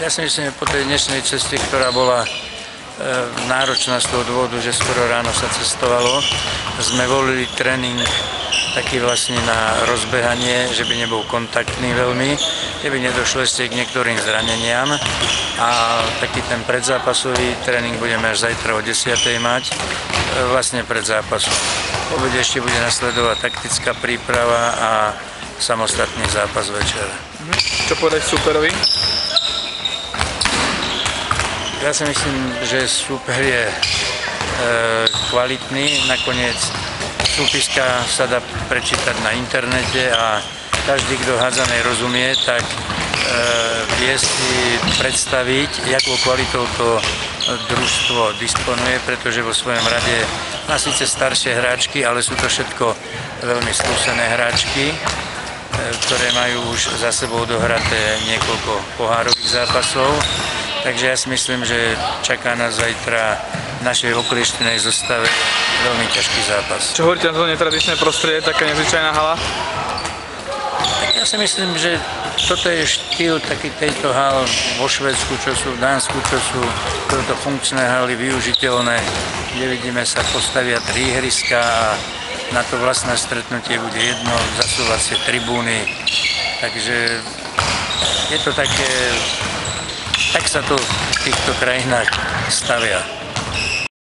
Ja si myslím, že po tej dnešnej ceste, ktorá bola náročná z toho dôvodu, že skoro ráno sa cestovalo, sme volili tréning taký vlastne na rozbehanie, že by nebol kontaktný veľmi, že by nedošlo ešte k niektorým zraneniam. A taký ten predzápasový tréning budeme až zajtra o 10:00 mať, vlastne pred zápasom. Po obede ešte bude nasledovať taktická príprava a samostatný zápas večer. Čo povedať súperovi? Ja si myslím, že súper je kvalitný, nakoniec súpiska sa dá prečítať na internete a každý, kto hádzanej rozumie, tak vie si predstaviť, jakou kvalitou to družstvo disponuje, pretože vo svojom rade má síce staršie hráčky, ale sú to všetko veľmi skúsené hráčky, ktoré majú už za sebou dohraté niekoľko pohárových zápasov. Takže ja si myslím, že čaká nás zajtra v našej oklieštenej zostave veľmi ťažký zápas. Čo hovoríte na to netradičné prostredie, taká nezvyčajná hala? Ja si myslím, že toto je štýl taký tejto hal vo Švédsku, čo sú v Dánsku, čo sú toto funkčné haly využiteľné, kde vidíme sa postavia 3 ihriska a na to vlastné stretnutie bude jedno, zasúvacie tribúny. Takže je to také, tak sa to v týchto krajinách stavia.